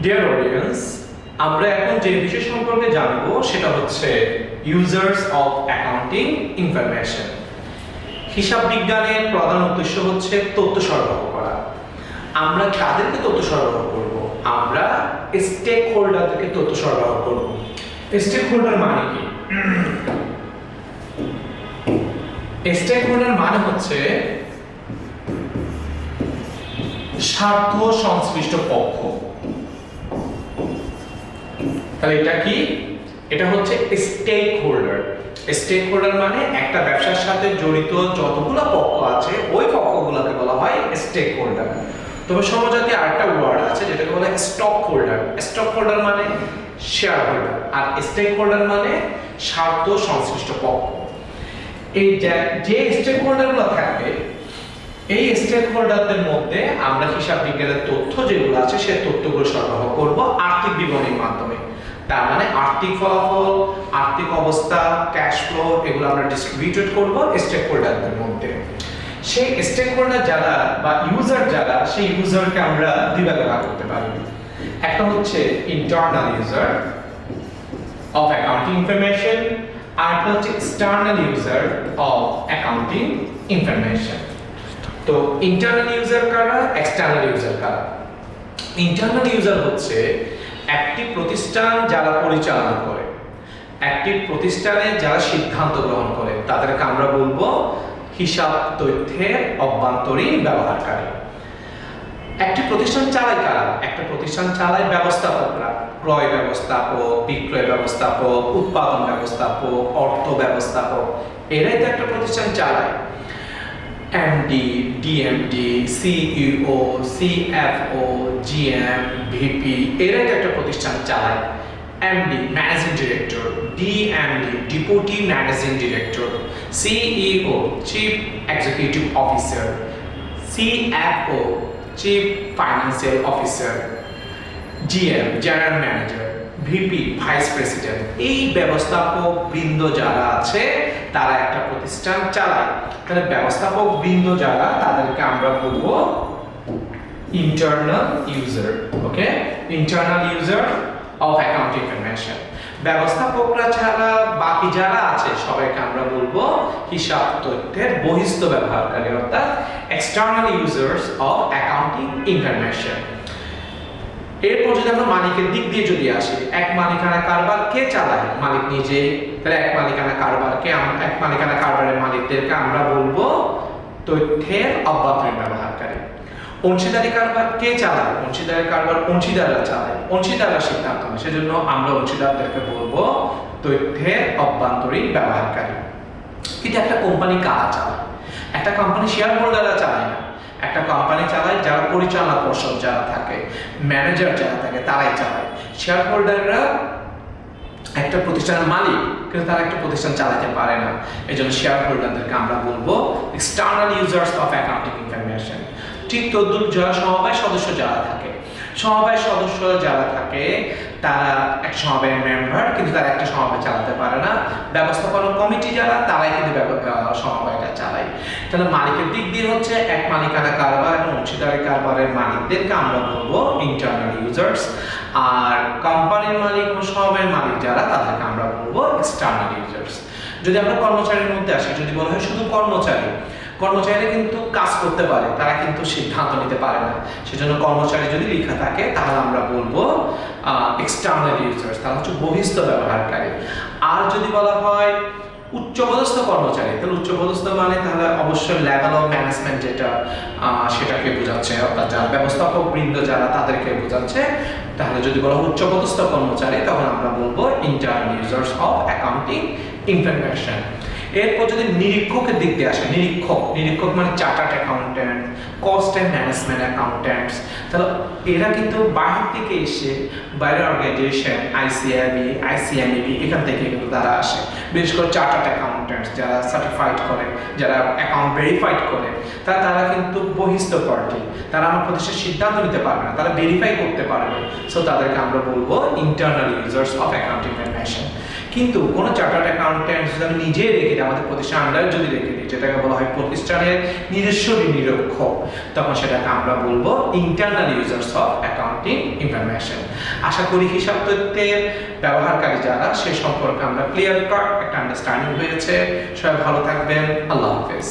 Dear audience, আমরা এখন যে বিষয় সম্পর্কে জানবো সেটা হচ্ছে ইউজার্স অফ অ্যাকাউন্টিং ইনফরমেশন। হিসাব বিজ্ঞানের প্রধান উদ্দেশ্য হচ্ছে তথ্য সরবরাহ করা। আমরা কাদেরকে তথ্য সরবরাহ করব? আমরা স্টেক হোল্ডারদেরকে তথ্য সরবরাহ করব। স্টেক হোল্ডার মানে কি? স্টেক হোল্ডার মানে হচ্ছে স্বার্থ সংশ্লিষ্ট পক্ষ। তাহলে এটা কি? এটা হচ্ছে স্টেক হোল্ডার। স্টেক হোল্ডার মানে একটা ব্যবসার সাথে জড়িত যতগুলো পক্ষ আছে ওই পক্ষগুলোকে বলা হয় স্টেক হোল্ডার। তবে সমজাতি আরেকটা ওয়ার্ড আছে যেটাকে বলা হয় স্টক হোল্ডার। স্টক হোল্ডার মানে শেয়ার হোল্ডার, আর স্টেক হোল্ডার মানে স্বার্থ সংশ্লিষ্ট পক্ষ। এই যে স্টেক হোল্ডারগুলো থাকবে, এই স্টেক হোল্ডারদের মধ্যে আমরা হিসাব বিজ্ঞানের তথ্য যেগুলো আছে সেই তথ্যগুলো সরবরাহ করব আর্থিক বিবরণীর মাধ্যমে। তার মানে আর্থিক ফলাফল, আর্থিক অবস্থা, ক্যাশ ফ্লো এগুলো আমরা ডিস্ট্রিবিউট করব স্টেক হোল্ডারদের মধ্যে। সেই স্টেক হোল্ডার যারা বা ইউজার যারা, সেই ইউজারকে আমরা দুই ভাগে ভাগ করতে পারি। একটা হচ্ছে internal user of accounting information, আর একটা হচ্ছে external user of accounting information. তো ইন্টারনাল ইউজার কারা, এক্সটার্নাল ইউজার কারা? ইন্টারনাল ইউজার হচ্ছে একটি প্রতিষ্ঠান যারা পরিচালনা করে, একটি প্রতিষ্ঠানে যারা সিদ্ধান্ত গ্রহণ করে, তাদেরকে আমরা বলবো হিসাব তথ্যের অভ্যন্তরীণ ব্যবহারকারী। একটি প্রতিষ্ঠান চালায় কারা? একটা প্রতিষ্ঠান চালায় ব্যবস্থাপকরা, ক্রয় ব্যবস্থাপক, বিক্রয় ব্যবস্থাপক, উৎপাদন ব্যবস্থাপক, অর্থ ব্যবস্থাপক, এরাই তো একটা প্রতিষ্ঠান চালায়। MD, DMD, CEO, CFO, GM, VP এরা তো একটা প্রতিষ্ঠান চালায়। MD managing director, DMD deputy managing director, CEO chief executive officer, CFO chief financial officer, GM general manager, VP vice president. এই ব্যবস্থাপক বৃন্দ যারা আছে তারা একটা প্রতিষ্ঠান চালায়। তাহলে ব্যবস্থাপক বৃন্দ যারা, তাদেরকে আমরা বলবো internal user. Okay, internal user of accounting information. ব্যবস্থাপকরা ছাড়া বাকি যারা আছে সবাইকে আমরা বলবো হিসাব তথ্যের বহিস্থ ব্যবহারকারী, অর্থাৎ external users of accounting information. এরপর যদি আমরা মালিকের দিক দিয়ে যদি আসি, এক মালিকানা কারবার কে চালায়? মালিক নিজেই। তাহলে এক মালিকানা কারবারের মালিকদেরকে আমরা বলবো তথ্যের অভ্যন্তরীণ ব্যবহারকারী। অংশীদারি কারবার কে চালায়? অংশীদারি কারবার অংশীদাররা চালায়, অংশীদাররা সিদ্ধান্ত নেয়, সেজন্য আমরা অংশীদারদেরকে বলবো তথ্যের অভ্যন্তরীণ ব্যবহারকারী। কিন্তু একটা কোম্পানি কারা চালায়? একটা কোম্পানি শেয়ার হোল্ডাররা চালায় না। একটা কোম্পানি চালায় যারা পরিচালনা পর্ষদ যারা থাকে, ম্যানেজার যারা থাকে, তারাই চালায়। শেয়ার হোল্ডাররা একটা প্রতিষ্ঠানের মালিক, কিন্তু তারা একটা প্রতিষ্ঠান চালাতে পারে না। এই জন্য শেয়ার হোল্ডারদেরকে আমরা বলবো external users of accounting information. ঠিক তদ্রুপ যারা সমবায় সদস্য যারা থাকে, সমবায় সদস্য যারা থাকে তারা এক সমবায়ের মেম্বার, কিন্তু তারা একটা সমবায় চালাতে পারে না। ব্যবস্থাপনা কমিটি যারা, তারাই কিন্তু সমবায়টা চালায়। তাহলে মালিকের দিক দিয়ে হচ্ছে এক মালিকানা কারবার এবং অংশীদারি কারবারের মালিকদেরকে আমরা বলবো ইন্টারনাল ইউজার্স, আর কোম্পানির মালিক এবং সমবায়ের মালিক যারা, তাদেরকে আমরা বলবো এক্সটার্নাল ইউজার্স। যদি আমরা কর্মচারীর মধ্যে আসি, যদি বলা হয় শুধু কর্মচারীরা কিন্তু কাজ করতে পারে, তারা কিন্তু সিদ্ধান্ত নিতে পারে না। সেজন্য কর্মচারী যদি লেখা থাকে তাহলে আমরা বলবো এক্সটার্নাল ইউজার্স, তারা হচ্ছে বহিস্থ ব্যবহারকারী। আর যদি বলা হয় উচ্চপদস্থ কর্মচারী, তাহলে উচ্চপদস্থ মানে তাহলে অবশ্যই লেভেল অফ ম্যানেজমেন্ট যেটা, সেটাকে বোঝাচ্ছে, অর্থাৎ যারা ব্যবস্থাপক বৃন্দ যারা, তাদেরকে বোঝাচ্ছে। তাহলে যদি বলা হয় উচ্চপদস্থ কর্মচারী, তখন আমরা বলবো internal users of accounting information. এরপর যদি নিরীক্ষকের দিক দিয়ে আসে, নিরীক্ষক মানে chartered accountant, cost and management accountants. তাহলে এরা কিন্তু বাইরে থেকে এসে, বাইরের অর্গানাইজেশন আইসিআইবি, আইসিএমইবি এখান থেকে কিন্তু তারা আসে। বিশেষ করে চার্টার্ড অ্যাকাউন্ট্যান্টস যারা সার্টিফাইড করে, যারা অ্যাকাউন্ট ভেরিফাইড করে, তারা কিন্তু বহিস্থ পার্টি, তারা আমার প্রতিষ্ঠানের সিদ্ধান্ত নিতে পারবে না, তারা ভেরিফাই করতে পারবে। সো তাদেরকে আমরা বলবো internal users of accounting information. কিন্তু কোনো চার্টার্ড অ্যাকাউন্ট্যান্ট যদি আমি নিজেই রেখে দিই, আমাদের প্রতিষ্ঠান আন্ডারে যদি রেখে দিই, যেটাকে বলা হয় প্রতিষ্ঠানের নিজস্ব নিরীক্ষক, তখন সেটাকে আমরা বলবো internal users of accounting information. আশা করি হিসাব তথ্যের ব্যবহারকারী যারা সে সম্পর্কে আমরা ক্লিয়ার কাট একটা আন্ডারস্ট্যান্ডিং হয়েছে। সবাই ভালো থাকবেন। আল্লাহ হাফেজ।